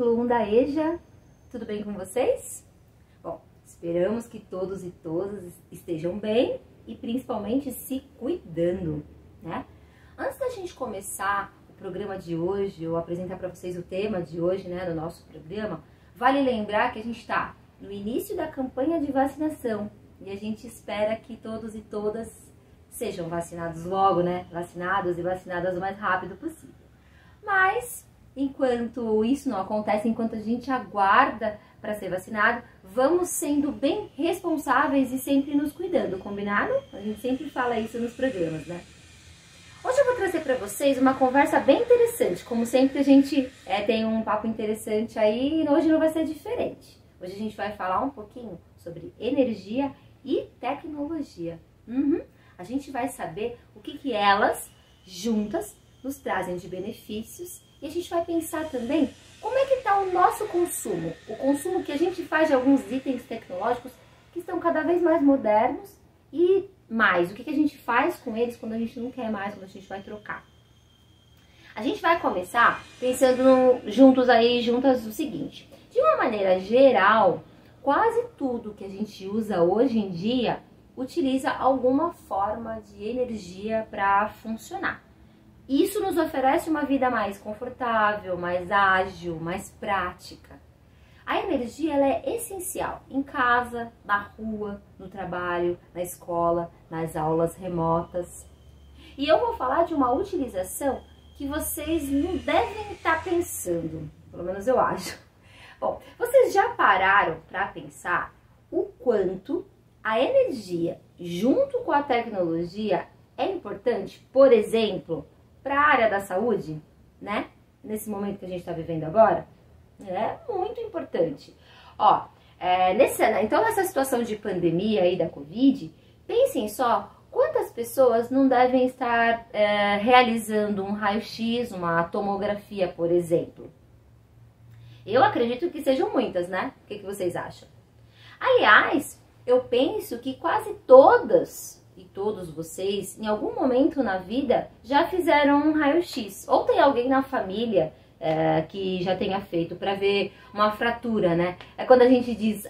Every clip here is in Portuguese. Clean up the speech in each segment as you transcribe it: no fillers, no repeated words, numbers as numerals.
ciclo 1 da EJA. Tudo bem com vocês? Bom, esperamos que todos e todas estejam bem e principalmente se cuidando, né? Antes da gente começar o programa de hoje, eu apresentar para vocês o tema de hoje, né, do nosso programa, vale lembrar que a gente está no início da campanha de vacinação e a gente espera que todos e todas sejam vacinados logo, né? Vacinados e vacinadas o mais rápido possível. Mas, enquanto isso não acontece, enquanto a gente aguarda para ser vacinado, vamos sendo bem responsáveis e sempre nos cuidando, combinado? A gente sempre fala isso nos programas, né? Hoje eu vou trazer para vocês uma conversa bem interessante. Como sempre, a gente tem um papo interessante aí e hoje não vai ser diferente. Hoje a gente vai falar um pouquinho sobre energia e tecnologia. A gente vai saber o que elas, juntas, nos trazem de benefícios e a gente vai pensar também como é que está o nosso consumo. O consumo que a gente faz de alguns itens tecnológicos que estão cada vez mais modernos e mais, o que a gente faz com eles quando a gente não quer mais, quando a gente vai trocar. A gente vai começar pensando juntas o seguinte. De uma maneira geral, quase tudo que a gente usa hoje em dia utiliza alguma forma de energia para funcionar. Isso nos oferece uma vida mais confortável, mais ágil, mais prática. A energia ela é essencial em casa, na rua, no trabalho, na escola, nas aulas remotas. E eu vou falar de uma utilização que vocês não devem estar pensando, pelo menos eu acho. Bom, vocês já pararam para pensar o quanto a energia junto com a tecnologia é importante, por exemplo, para a área da saúde, né? Nesse momento que a gente está vivendo agora, é muito importante. Ó, então nessa situação de pandemia aí da Covid, pensem só quantas pessoas não devem estar realizando um raio-x, uma tomografia, por exemplo. Eu acredito que sejam muitas, né? O que vocês acham? Aliás, eu penso que quase todas e todos vocês, em algum momento na vida, já fizeram um raio-x. Ou tem alguém na família que já tenha feito para ver uma fratura, né? É quando a gente diz,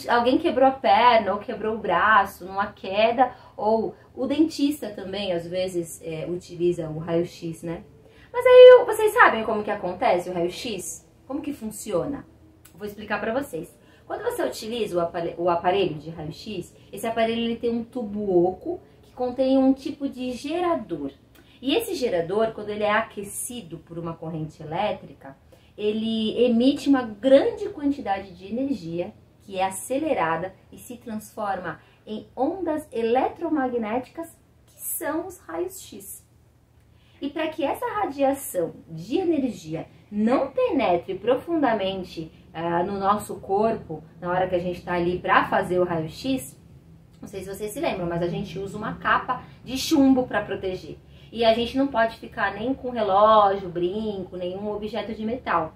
alguém quebrou a perna ou quebrou o braço numa queda, ou o dentista também, às vezes, utiliza o raio-x, né? Mas aí, vocês sabem como que acontece o raio-x? Como que funciona? Vou explicar para vocês. Quando você utiliza o aparelho de raio-x, esse aparelho ele tem um tubo oco que contém um tipo de gerador. E esse gerador, quando ele é aquecido por uma corrente elétrica, ele emite uma grande quantidade de energia que é acelerada e se transforma em ondas eletromagnéticas que são os raios-x. E para que essa radiação de energia não penetre profundamente no nosso corpo, na hora que a gente está ali para fazer o raio-x, não sei se vocês se lembram, mas a gente usa uma capa de chumbo para proteger. E a gente não pode ficar nem com relógio, brinco, nenhum objeto de metal.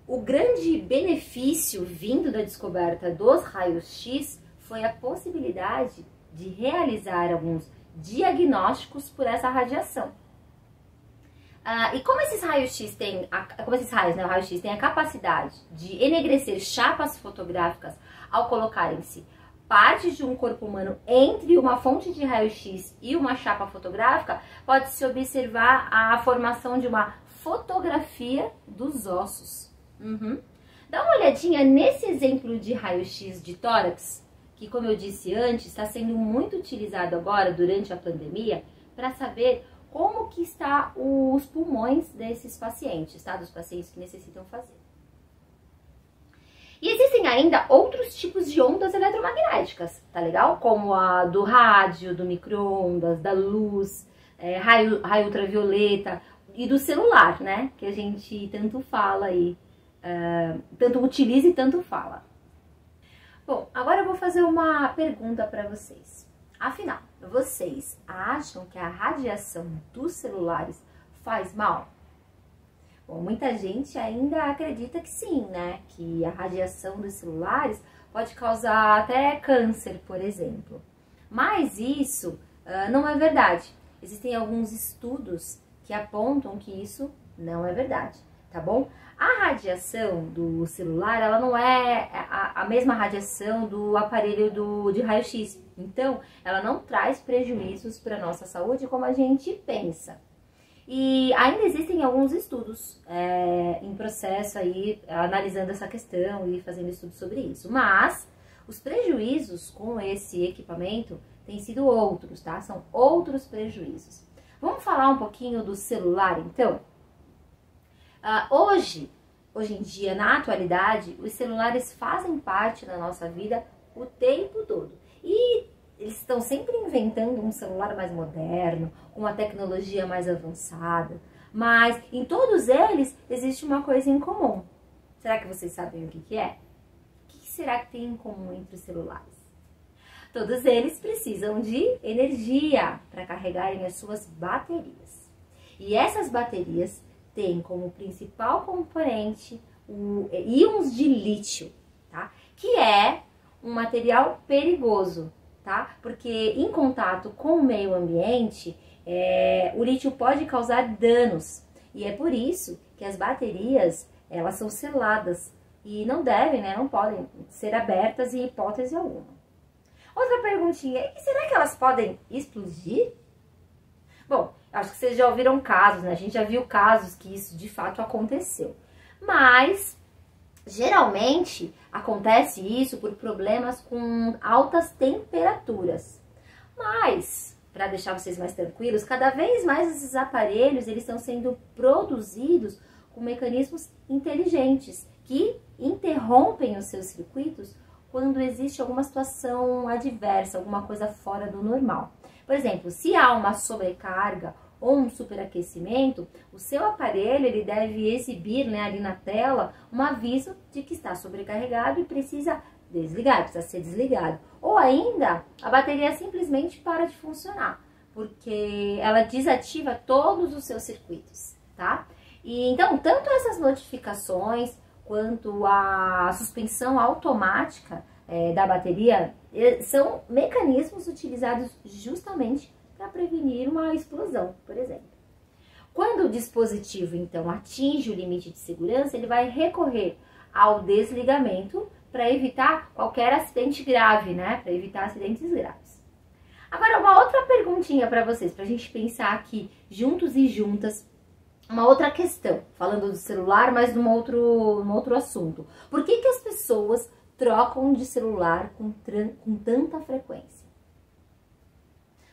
O grande benefício vindo da descoberta dos raios-x foi a possibilidade de realizar alguns diagnósticos por essa radiação. E como esses raios-x têm, o raio-x tem a capacidade de enegrecer chapas fotográficas ao colocarem-se partes de um corpo humano entre uma fonte de raio-x e uma chapa fotográfica, pode-se observar a formação de uma fotografia dos ossos. Dá uma olhadinha nesse exemplo de raio-x de tórax, que, como eu disse antes, está sendo muito utilizado agora durante a pandemia para saber como que está os pulmões desses pacientes, tá? Dos pacientes que necessitam fazer. E existem ainda outros tipos de ondas eletromagnéticas, tá legal? Como a do rádio, do micro-ondas, da luz, raio ultravioleta e do celular, né? Que a gente tanto fala aí, tanto utiliza e tanto fala. Bom, agora eu vou fazer uma pergunta para vocês. Afinal, vocês acham que a radiação dos celulares faz mal? Bom, muita gente ainda acredita que sim, né? Que a radiação dos celulares pode causar até câncer, por exemplo. Mas isso não é verdade. Existem alguns estudos que apontam que isso não é verdade. tá bom? A radiação do celular, ela não é a mesma radiação do aparelho de raio-x. Então, ela não traz prejuízos para a nossa saúde como a gente pensa. E ainda existem alguns estudos em processo aí, analisando essa questão e fazendo estudos sobre isso. Mas os prejuízos com esse equipamento têm sido outros, tá? São outros prejuízos. Vamos falar um pouquinho do celular, então? Hoje em dia, na atualidade, os celulares fazem parte da nossa vida o tempo todo. E eles estão sempre inventando um celular mais moderno, com uma tecnologia mais avançada. Mas em todos eles existe uma coisa em comum. Será que vocês sabem o que é? O que será que tem em comum entre os celulares? Todos eles precisam de energia para carregarem as suas baterias. E essas baterias têm como principal componente íons de lítio, tá? Que é um material perigoso, tá? Porque em contato com o meio ambiente, o lítio pode causar danos. E é por isso que as baterias, elas são seladas e não devem, né? Não podem ser abertas em hipótese alguma. Outra perguntinha, e será que elas podem explodir? Bom, acho que vocês já ouviram casos, né? A gente já viu casos que isso de fato aconteceu. Mas, geralmente, acontece isso por problemas com altas temperaturas. Mas, para deixar vocês mais tranquilos, cada vez mais esses aparelhos, eles estão sendo produzidos com mecanismos inteligentes que interrompem os seus circuitos quando existe alguma situação adversa, alguma coisa fora do normal. Por exemplo, se há uma sobrecarga ou um superaquecimento, o seu aparelho ele deve exibir, né, ali na tela um aviso de que está sobrecarregado e precisa desligar, precisa ser desligado. Ou ainda, a bateria simplesmente para de funcionar, porque ela desativa todos os seus circuitos, tá? E então, tanto essas notificações quanto a suspensão automática da bateria são mecanismos utilizados justamente para prevenir uma explosão, por exemplo. Quando o dispositivo, então, atinge o limite de segurança, ele vai recorrer ao desligamento para evitar qualquer acidente grave, né? Para evitar acidentes graves. Agora, uma outra perguntinha para vocês, para a gente pensar aqui, juntos e juntas, uma outra questão, falando do celular, mas num outro assunto. Por que as pessoas trocam de celular com tanta frequência?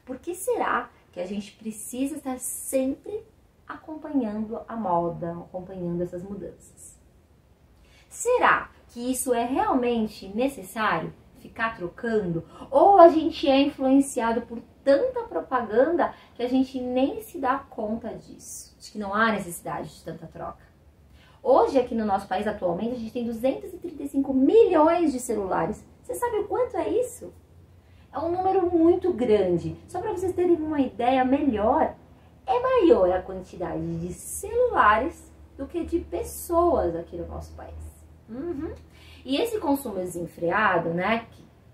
Por que será que a gente precisa estar sempre acompanhando a moda, acompanhando essas mudanças? Será que isso é realmente necessário, ficar trocando? Ou a gente é influenciado por tanta propaganda que a gente nem se dá conta disso, de que não há necessidade de tanta troca? Hoje, aqui no nosso país, atualmente, a gente tem 235 milhões de celulares. Você sabe o quanto é isso? É um número muito grande. Só para vocês terem uma ideia melhor, é maior a quantidade de celulares do que de pessoas aqui no nosso país. E esse consumo desenfreado, né,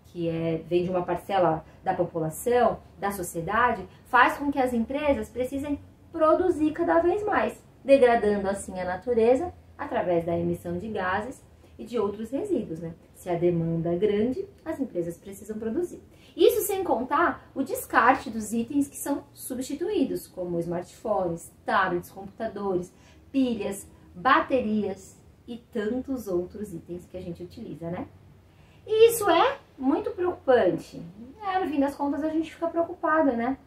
que vem de uma parcela da população, da sociedade, faz com que as empresas precisem produzir cada vez mais, degradando assim a natureza através da emissão de gases e de outros resíduos, né? Se a demanda é grande, as empresas precisam produzir. Isso sem contar o descarte dos itens que são substituídos, como smartphones, tablets, computadores, pilhas, baterias e tantos outros itens que a gente utiliza, né? E isso é muito preocupante. No fim das contas, a gente fica preocupada, né?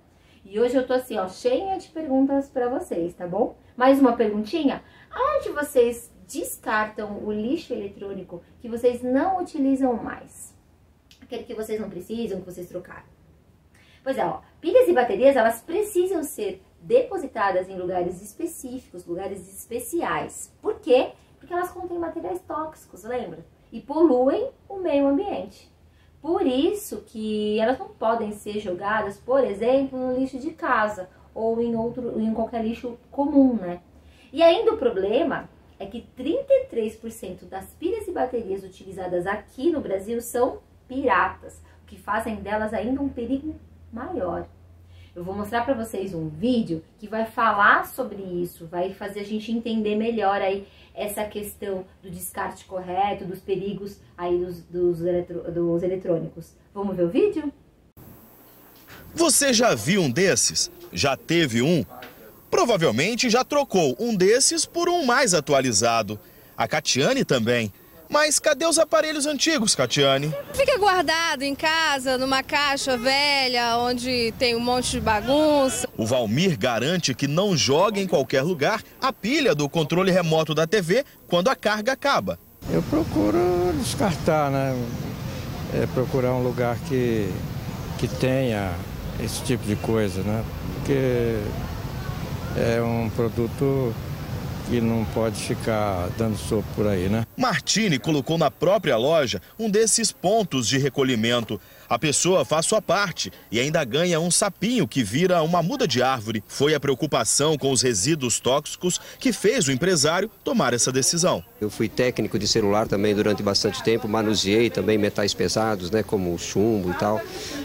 E hoje eu tô assim, ó, cheia de perguntas pra vocês, tá bom? Mais uma perguntinha. Aonde vocês descartam o lixo eletrônico que vocês não utilizam mais? Aquele que vocês não precisam, que vocês trocaram. Pois é, ó, pilhas e baterias, elas precisam ser depositadas em lugares específicos, lugares especiais. Por quê? Porque elas contêm materiais tóxicos, lembra? E poluem o meio ambiente. Por isso que elas não podem ser jogadas, por exemplo, no lixo de casa ou em qualquer lixo comum, né? E ainda o problema é que 33% das pilhas e baterias utilizadas aqui no Brasil são piratas, o que fazem delas ainda um perigo maior. Eu vou mostrar para vocês um vídeo que vai falar sobre isso, vai fazer a gente entender melhor aí essa questão do descarte correto, dos perigos aí dos eletrônicos. Vamos ver o vídeo? Você já viu um desses? Já teve um? Provavelmente já trocou um desses por um mais atualizado. A Catiane também. Mas cadê os aparelhos antigos, Catiane? Fica guardado em casa, numa caixa velha, onde tem um monte de bagunça. O Valmir garante que não joga em qualquer lugar a pilha do controle remoto da TV quando a carga acaba. Eu procuro descartar, né? Procurar um lugar que tenha esse tipo de coisa, né? Porque é um produto que não pode ficar dando sopa por aí, né? Martini colocou na própria loja um desses pontos de recolhimento. A pessoa faz sua parte e ainda ganha um sapinho que vira uma muda de árvore. Foi a preocupação com os resíduos tóxicos que fez o empresário tomar essa decisão. Eu fui técnico de celular também durante bastante tempo, manuseei também metais pesados, né, como chumbo e tal.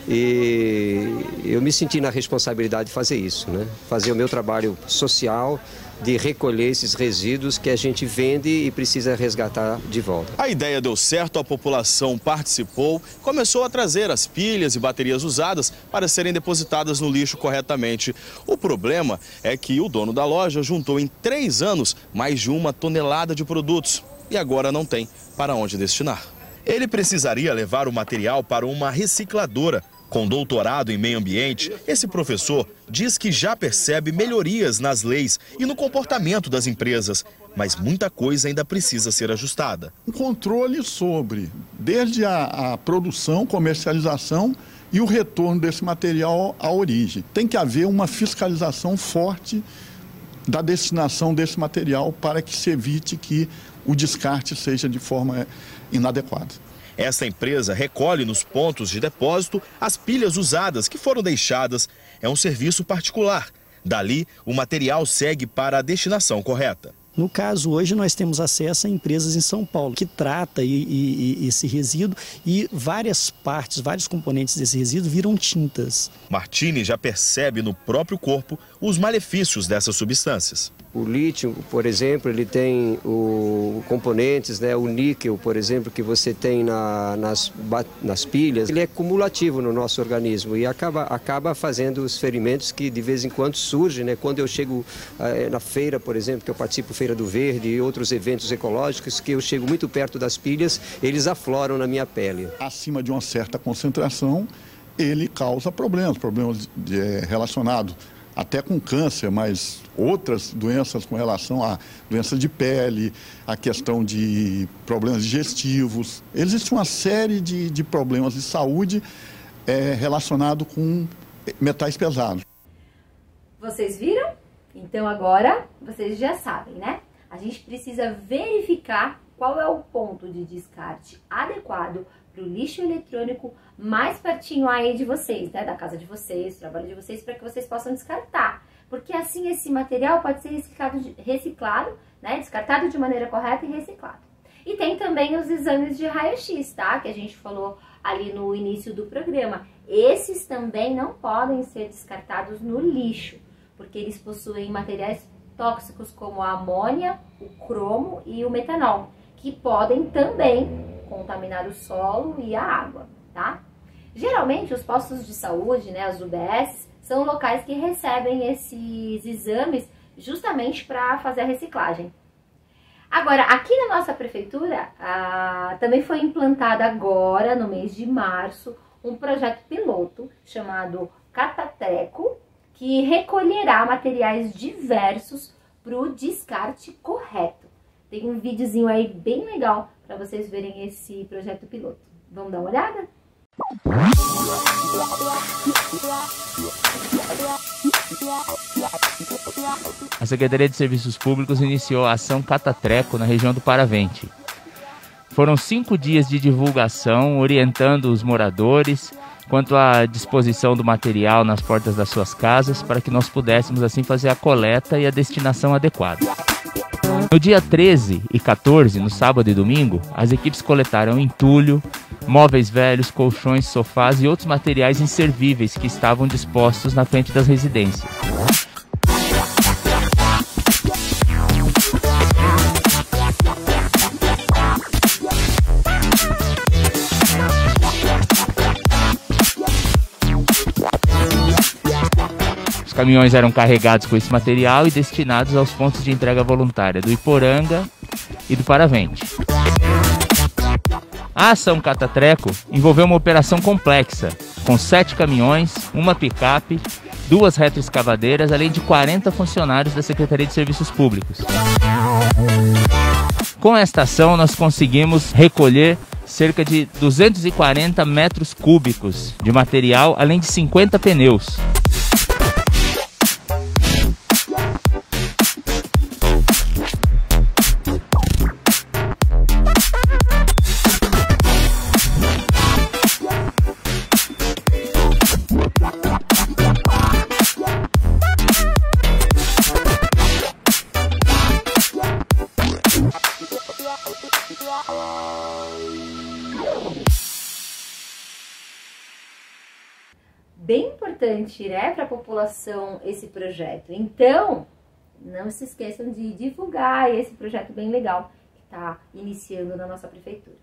E eu me senti na responsabilidade de fazer isso, né? Fazer o meu trabalho social, de recolher esses resíduos que a gente vende e precisa resgatar de volta. A ideia deu certo, a população participou, começou a trazer as pilhas e baterias usadas para serem depositadas no lixo corretamente. O problema é que o dono da loja juntou em 3 anos mais de 1 tonelada de produtos e agora não tem para onde destinar. Ele precisaria levar o material para uma recicladora. Com doutorado em meio ambiente, esse professor diz que já percebe melhorias nas leis e no comportamento das empresas, mas muita coisa ainda precisa ser ajustada. Um controle sobre, desde a produção, comercialização e o retorno desse material à origem. Tem que haver uma fiscalização forte da destinação desse material para que se evite que o descarte seja de forma inadequada. Esta empresa recolhe nos pontos de depósito as pilhas usadas que foram deixadas. É um serviço particular. Dali, o material segue para a destinação correta. No caso, hoje nós temos acesso a empresas em São Paulo que trata esse resíduo e várias partes, vários componentes desse resíduo viram tintas. Martini já percebe no próprio corpo os malefícios dessas substâncias. O lítio, por exemplo, ele tem componentes, né? O níquel, por exemplo, que você tem nas pilhas, ele é cumulativo no nosso organismo e acaba fazendo os ferimentos que de vez em quando surgem, né? Quando eu chego na feira, por exemplo, que eu participo Feira do Verde e outros eventos ecológicos, que eu chego muito perto das pilhas, eles afloram na minha pele. Acima de uma certa concentração, ele causa problemas relacionados até com câncer, mas outras doenças com relação a doenças de pele, a questão de problemas digestivos. Existe uma série de problemas de saúde relacionados com metais pesados. Vocês viram? Então agora vocês já sabem, né? A gente precisa verificar qual é o ponto de descarte adequado para o lixo eletrônico mais pertinho aí de vocês, né? Da casa de vocês, do trabalho de vocês, para que vocês possam descartar. Porque assim esse material pode ser reciclado, né? Descartado de maneira correta e reciclado. E tem também os exames de raio-x, tá? Que a gente falou ali no início do programa. Esses também não podem ser descartados no lixo, porque eles possuem materiais tóxicos como a amônia, o cromo e o metanol, que podem também contaminar o solo e a água, tá? Geralmente os postos de saúde, né, as UBS, são locais que recebem esses exames justamente para fazer a reciclagem. Agora, aqui na nossa prefeitura, também foi implantado agora, no mês de março, um projeto piloto chamado Catatreco, que recolherá materiais diversos para o descarte correto. Tem um videozinho aí bem legal para vocês verem esse projeto piloto. Vamos dar uma olhada? A Secretaria de Serviços Públicos iniciou a ação Catatreco na região do Paravente. Foram 5 dias de divulgação, orientando os moradores quanto à disposição do material nas portas das suas casas, para que nós pudéssemos assim fazer a coleta e a destinação adequada. No dia 13 e 14, no sábado e domingo, as equipes coletaram entulho, móveis velhos, colchões, sofás e outros materiais inservíveis que estavam dispostos na frente das residências. Os caminhões eram carregados com esse material e destinados aos pontos de entrega voluntária do Iporanga e do Paravente. A ação Catatreco envolveu uma operação complexa, com 7 caminhões, uma picape, 2 retroescavadeiras, além de 40 funcionários da Secretaria de Serviços Públicos. Com esta ação, nós conseguimos recolher cerca de 240 metros cúbicos de material, além de 50 pneus. Bem importante, né, para a população esse projeto. Então, não se esqueçam de divulgar esse projeto bem legal que está iniciando na nossa prefeitura.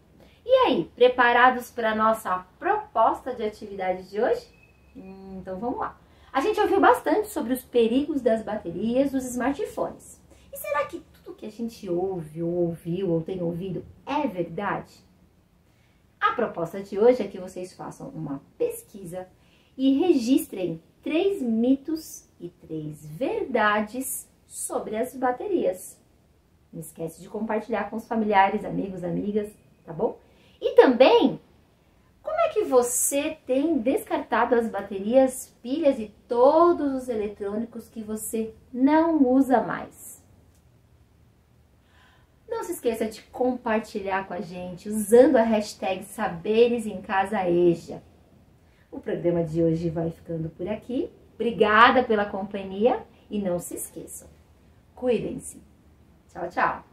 E aí, preparados para a nossa proposta de atividade de hoje? Então vamos lá. A gente ouviu bastante sobre os perigos das baterias dos smartphones. E será que tudo que a gente ouve, ou ouviu, ou tem ouvido é verdade? A proposta de hoje é que vocês façam uma pesquisa e registrem 3 mitos e 3 verdades sobre as baterias. Não esquece de compartilhar com os familiares, amigos, amigas, tá bom? E também, como é que você tem descartado as baterias, pilhas e todos os eletrônicos que você não usa mais? Não se esqueça de compartilhar com a gente usando a hashtag SaberesEmCasaEja. O programa de hoje vai ficando por aqui. Obrigada pela companhia e não se esqueçam. Cuidem-se. Tchau, tchau.